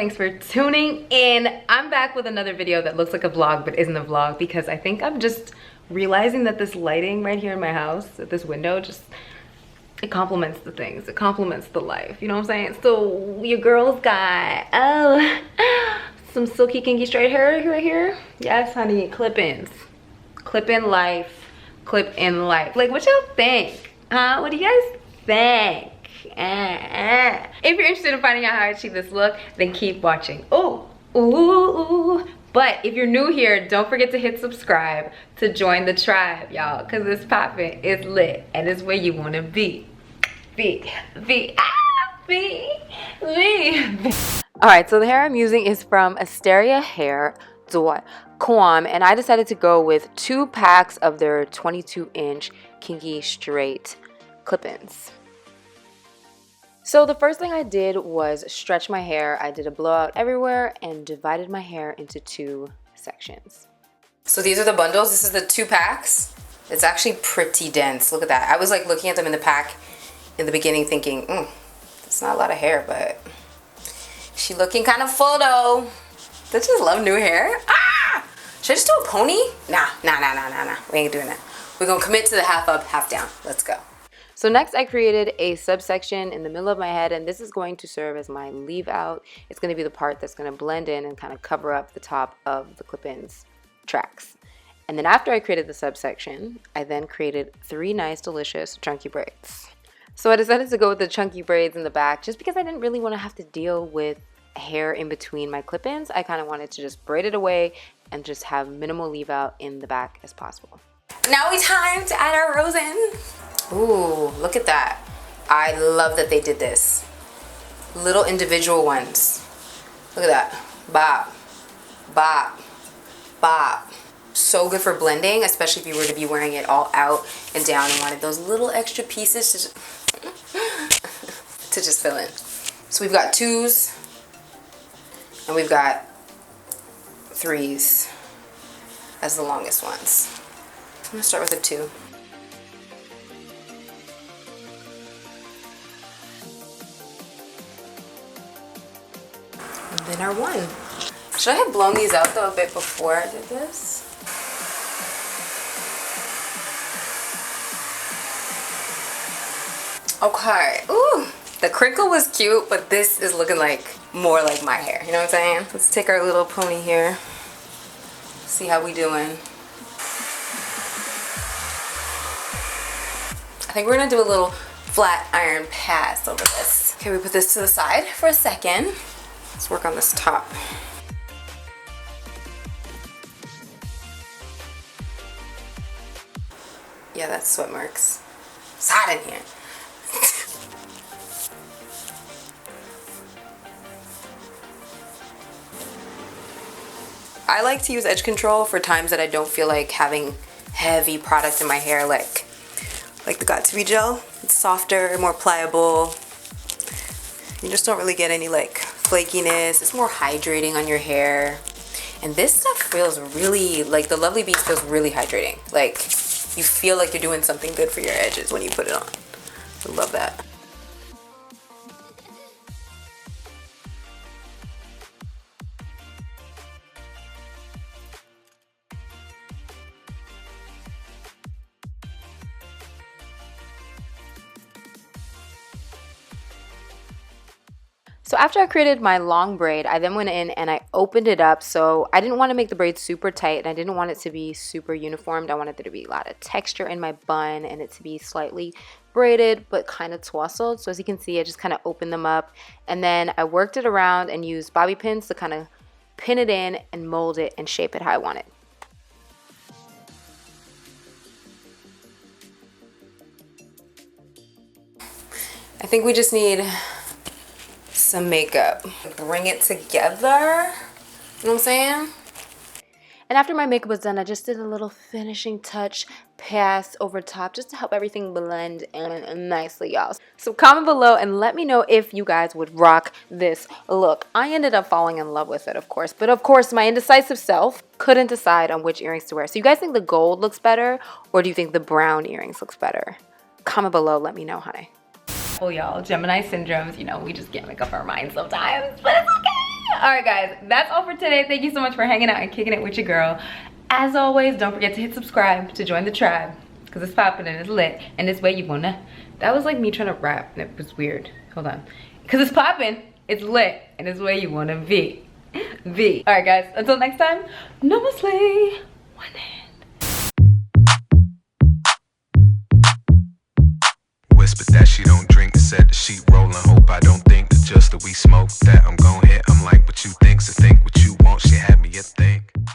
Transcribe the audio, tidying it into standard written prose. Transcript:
thanks for tuning in. I'm back with another video that looks like a vlog but isn't a vlog because I think I'm just realizing that this lighting right here in my house at this window just, it complements the things, it complements the life, you know what I'm saying? So your girl's got some silky kinky straight hair right here. Yes honey, clip-ins, clip-in life, clip-in life. Like, what y'all think, huh? What do you guys think? If you're interested in finding out how I achieve this look, then keep watching. Ooh. But if you're new here, don't forget to hit subscribe to join the tribe, y'all, because it's popping, it's lit, and it's where you want to be. All right, so the hair I'm using is from Asteria.com, and I decided to go with 2 packs of their 22-inch Kinky Straight clip-ins. So the first thing I did was stretch my hair. I did a blowout everywhere and divided my hair into 2 sections. So these are the bundles. This is the 2 packs. It's actually pretty dense. Look at that. I was like looking at them in the pack in the beginning thinking, that's not a lot of hair, but she looking kind of full though. Don't you just love new hair? Ah! Should I just do a pony? Nah. We ain't doing that. We're gonna commit to the half up, half down. Let's go. So next I created a subsection in the middle of my head, and this is going to serve as my leave out. It's going to be the part that's going to blend in and kind of cover up the top of the clip-ins tracks. And then after I created the subsection, I then created 3 nice delicious chunky braids. So I decided to go with the chunky braids in the back just because I didn't really want to have to deal with hair in between my clip-ins. I kind of wanted to just braid it away and just have minimal leave out in the back as possible. Now it's time to add our rose in. Ooh, look at that. I love that they did this. Little individual ones. Look at that. Bop, bop, bop. So good for blending, especially if you were to be wearing it all out and down and wanted those little extra pieces to just fill in. So we've got 2s and we've got 3s as the longest ones. I'm gonna start with a 2. And then our 1. Should I have blown these out though a bit before I did this? Okay. Ooh, the crinkle was cute, but this is looking like more like my hair. You know what I'm saying? Let's take our little pony here. See how we doing. I think we're gonna do a little flat iron pass over this. Okay, we put this to the side for a second. Let's work on this top. Yeah, that's sweat marks. It's hot in here. I like to use edge control for times that I don't feel like having heavy product in my hair, like the Got2b gel. It's softer, more pliable. You just don't really get any like flakiness. It's more hydrating on your hair. And this stuff feels really, like the Lovely Beats feels really hydrating. Like you feel like you're doing something good for your edges when you put it on. I love that. So after I created my long braid, I then went in and I opened it up. So I didn't want to make the braid super tight and I didn't want it to be super uniformed. I wanted there to be a lot of texture in my bun and it to be slightly braided but kind of twistled. So as you can see, I just kind of opened them up and then I worked it around and used bobby pins to kind of pin it in and mold it and shape it how I wanted. I think we just need some makeup. Bring it together. You know what I'm saying? And after my makeup was done, I just did a little finishing touch pass over top just to help everything blend in nicely, y'all. So comment below and let me know if you guys would rock this look. I ended up falling in love with it, of course. But of course, my indecisive self couldn't decide on which earrings to wear. So you guys think the gold looks better or do you think the brown earrings looks better? Comment below, let me know, honey. Well, y'all, Gemini syndromes, you know, we just can't make up our minds sometimes, but it's okay. Alright guys, that's all for today. Thank you so much for hanging out and kicking it with your girl. As always, don't forget to hit subscribe to join the tribe, because it's popping and it's lit, and this way you wanna. That was like me trying to rap and it was weird. Hold on. Because it's popping, it's lit, and it's where you wanna be. Alright guys, until next time, namaste. One hand. Whispered that she don't drink, said the sheet rolling. Hope I don't think that just that we smoke that I'm gon' hit. I'm like, what you think, so think what you want. She had me a thing.